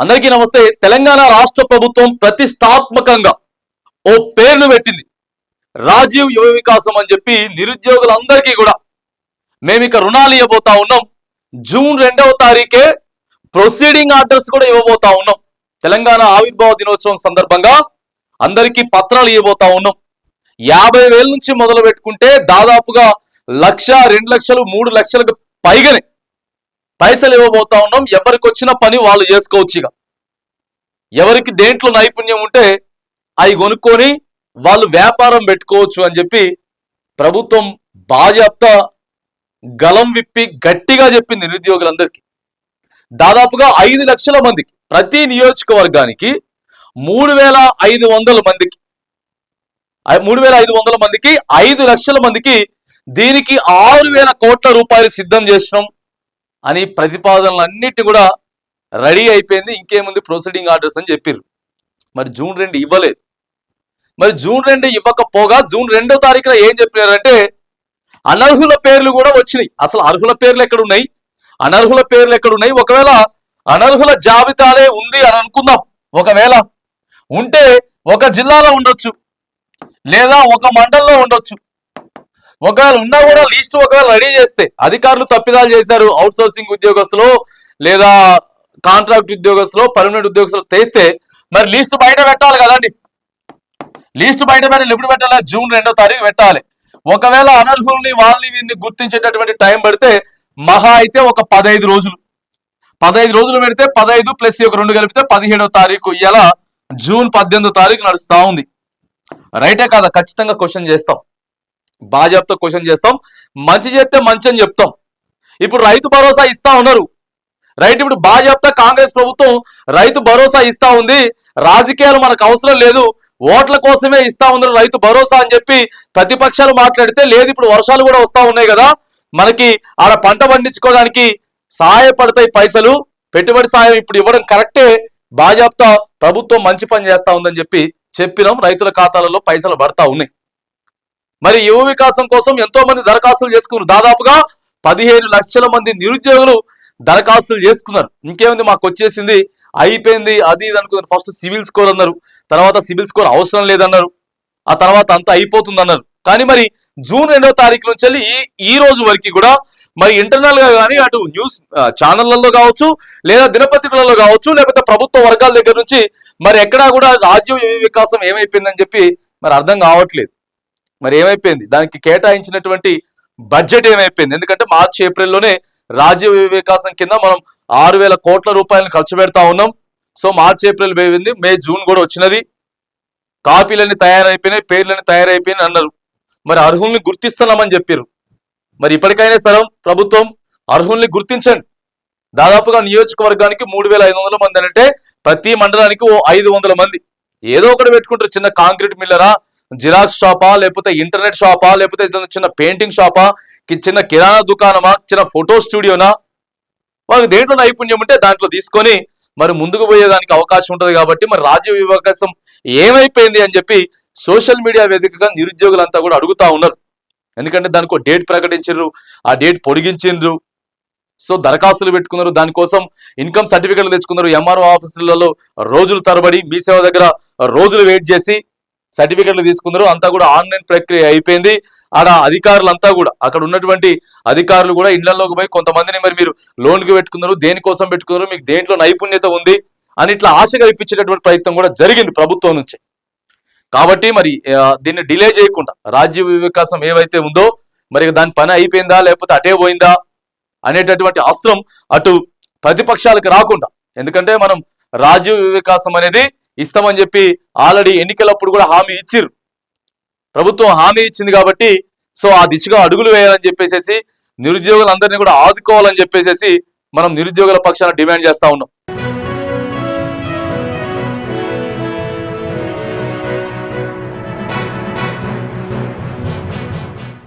అందరికీ నమస్తే. తెలంగాణ రాష్ట్ర ప్రభుత్వం ప్రతిష్టాత్మకంగా ఓ పేరును పెట్టింది, రాజీవ్ యువ వికాసం అని చెప్పి. నిరుద్యోగులందరికీ కూడా మేము ఇక రుణాలు ఇవ్వబోతా ఉన్నాం. జూన్ 2వ తారీఖే ప్రొసీడింగ్ ఆర్డర్స్ కూడా ఇవ్వబోతా ఉన్నాం. తెలంగాణ ఆవిర్భావ దినోత్సవం సందర్భంగా అందరికీ పత్రాలు ఇవ్వబోతా ఉన్నాం. 50,000 నుంచి మొదలు పెట్టుకుంటే దాదాపుగా 1,00,000, 2 లక్షలు, 3 లక్షలకు పైగానే పైసలు ఇవ్వబోతా ఉన్నాం. ఎవరికి వచ్చిన పని వాళ్ళు చేసుకోవచ్చు. ఇక ఎవరికి దేంట్లో నైపుణ్యం ఉంటే అవి కొనుక్కొని వాళ్ళు వ్యాపారం పెట్టుకోవచ్చు అని చెప్పి ప్రభుత్వం బాజాప్తా గలం విప్పి గట్టిగా చెప్పింది నిరుద్యోగులందరికీ. దాదాపుగా 5 లక్షల మందికి, ప్రతి నియోజకవర్గానికి 3,500 మందికి 3,500 మందికి 5 లక్షల మందికి దీనికి 6,000 కోట్ల రూపాయలు సిద్ధం చేసినాం అని ప్రతిపాదనలన్నిటి కూడా రెడీ అయిపోయింది. ఇంకేముంది, ప్రొసీడింగ్ ఆర్డర్స్ అని చెప్పారు. మరి జూన్ 2 ఇవ్వలేదు. మరి జూన్ 2 ఇవ్వకపోగా జూన్ 2వ తారీఖున ఏం చెప్పినారంటే అనర్హుల పేర్లు కూడా వచ్చినాయి. అసలు అర్హుల పేర్లు ఎక్కడున్నాయి, అనర్హుల పేర్లు ఎక్కడున్నాయి? ఒకవేళ అనర్హుల జాబితాలే ఉంది అని అనుకుందాం. ఒకవేళ ఉంటే ఒక జిల్లాలో ఉండొచ్చు, లేదా ఒక మండలంలో ఉండొచ్చు. ఒకవేళ ఉన్నా కూడా లిస్ట్ ఒకవేళ రెడీ చేస్తే, అధికారులు తప్పిదాలు చేశారు, అవుట్ సోర్సింగ్ ఉద్యోగస్తులు లేదా కాంట్రాక్ట్ ఉద్యోగస్తులు, పర్మనెంట్ ఉద్యోగస్తులు తెస్తే మరి లిస్ట్ బయట పెట్టాలి కదండి. లిస్ట్ బయట పెట్టాలి. ఎప్పుడు పెట్టాలి? జూన్ 2వ తారీఖు పెట్టాలి. ఒకవేళ అనర్హుల్ని వాళ్ళని వీరిని గుర్తించేటటువంటి టైం పడితే మహా అయితే ఒక 15 రోజులు. 15 రోజులు పెడితే 15 ప్లస్ 2 కలిపితే 17వ తారీఖు. ఇలా జూన్ 18వ తారీఖు నడుస్తా ఉంది. రైటే కాదా? ఖచ్చితంగా క్వశ్చన్ చేస్తాం, బాజాప్తో క్వశ్చన్ చేస్తాం. మంచి చేస్తే మంచి అని చెప్తాం. ఇప్పుడు రైతు భరోసా ఇస్తా ఉన్నారు, రైట్. ఇప్పుడు బాజాప్తా కాంగ్రెస్ ప్రభుత్వం రైతు భరోసా ఇస్తా ఉంది. రాజకీయాలు మనకు అవసరం లేదు, ఓట్ల కోసమే ఇస్తా ఉన్నారు రైతు భరోసా అని చెప్పి ప్రతిపక్షాలు మాట్లాడితే, లేదు ఇప్పుడు వర్షాలు కూడా వస్తా ఉన్నాయి కదా, మనకి ఆడ పంట పండించుకోవడానికి సహాయపడతాయి పైసలు, పెట్టుబడి సాయం ఇప్పుడు ఇవ్వడం కరెక్టే, బాజాప్తా ప్రభుత్వం మంచి పని చేస్తా ఉందని చెప్పి చెప్పినాం. రైతుల ఖాతాలలో పైసలు పడతా ఉన్నాయి. మరి యువ వికాసం కోసం ఎంతో మంది దరఖాస్తులు చేసుకున్నారు. దాదాపుగా 15 లక్షల మంది నిరుద్యోగులు దరఖాస్తులు చేసుకున్నారు. ఇంకేముంది, మాకు వచ్చేసింది, అయిపోయింది, అది ఇది అనుకున్నారు. ఫస్ట్ సివిల్ స్కోర్ అన్నారు, తర్వాత సివిల్ స్కోర్ అవసరం లేదన్నారు, ఆ తర్వాత అంతా అయిపోతుంది అన్నారు. కానీ మరి జూన్ 2వ తారీఖు నుంచి వెళ్ళి ఈ రోజు వరకు కూడా మరి ఇంటర్నల్ గా కానీ అటు న్యూస్ ఛానళ్లలో కావచ్చు, లేదా దినపత్రికలలో కావచ్చు, లేకపోతే ప్రభుత్వ వర్గాల దగ్గర నుంచి మరి ఎక్కడా కూడా రాజీవ్ యువ వికాసం ఏమైపోయిందని చెప్పి మరి అర్థం కావట్లేదు. మరి ఏమైపోయింది, దానికి కేటాయించినటువంటి బడ్జెట్ ఏమైపోయింది? ఎందుకంటే మార్చి, ఏప్రిల్లోనే రాజీవ్ యువ వికాసం కింద మనం 6,000 కోట్ల రూపాయలను ఖర్చు పెడతా ఉన్నాం. సో మార్చి, ఏప్రిల్ పోయింది, మే, జూన్ కూడా వచ్చినది. కాపీలన్నీ తయారైపోయినాయి, పేర్లన్నీ తయారైపోయినాయి అన్నారు. మరి అర్హుల్ని గుర్తిస్తున్నామని చెప్పారు. మరి ఇప్పటికైనా సరే ప్రభుత్వం అర్హుల్ని గుర్తించండి. దాదాపుగా నియోజకవర్గానికి 3,500 మంది అంటే ప్రతి మండలానికి 500 మంది. ఏదో ఒకటి పెట్టుకుంటారు, చిన్న కాంక్రీట్ మిల్లరా, జిరాక్స్ షాపా, లేకపోతే ఇంటర్నెట్ షాపా, లేకపోతే చిన్న పెయింటింగ్ షాపా, చిన్న కిరాణా దుకాణమా, చిన్న ఫోటో స్టూడియోనా, వాళ్ళకి దేంట్లో నైపుణ్యం ఉంటే దాంట్లో తీసుకొని మరి ముందుకు పోయేదానికి అవకాశం ఉంటుంది. కాబట్టి మరి రాజీవ్ యువ వికాసం ఏమైపోయింది అని చెప్పి సోషల్ మీడియా వేదికగా నిరుద్యోగులంతా కూడా అడుగుతా ఉన్నారు. ఎందుకంటే దానికి ఒక డేట్ ప్రకటించారు, ఆ డేట్ పొడిగించారు. సో దరఖాస్తులు పెట్టుకున్నారు, దానికోసం ఇన్కమ్ సర్టిఫికెట్లు తెచ్చుకున్నారు. ఎంఆర్ఓ ఆఫీసులలో రోజులు తరబడి, మీ సేవ దగ్గర రోజులు వెయిట్ చేసి సర్టిఫికెట్లు తీసుకున్నారు. అంతా కూడా ఆన్లైన్ ప్రక్రియ అయిపోయింది. ఆడ అధికారులంతా కూడా, అక్కడ ఉన్నటువంటి అధికారులు కూడా ఇళ్లలోకి పోయి కొంతమందిని మరి మీరు లోన్కి పెట్టుకున్నారు, దేనికోసం పెట్టుకున్నారు, మీకు దేంట్లో నైపుణ్యత ఉంది అని ఇట్లా ఆశ కల్పించేటటువంటి ప్రయత్నం కూడా జరిగింది ప్రభుత్వం నుంచి. కాబట్టి మరి దీన్ని డిలే చేయకుండా రాజీవ్ వికాసం ఏవైతే ఉందో మరి దాని పని అయిపోయిందా లేకపోతే అటే పోయిందా అనేటటువంటి అస్త్రం అటు ప్రతిపక్షాలకు రాకుండా, ఎందుకంటే మనం రాజీవ్ వికాసం అనేది ఇస్తామని చెప్పి ఆల్రెడీ ఎన్నికలప్పుడు కూడా హామీ ఇచ్చిర్రు, ప్రభుత్వం హామీ ఇచ్చింది. కాబట్టి సో ఆ దిశగా అడుగులు వేయాలని చెప్పేసి నిరుద్యోగులందరినీ కూడా ఆదుకోవాలని చెప్పేసి మనం నిరుద్యోగుల పక్షాన డిమాండ్ చేస్తా ఉన్నాం.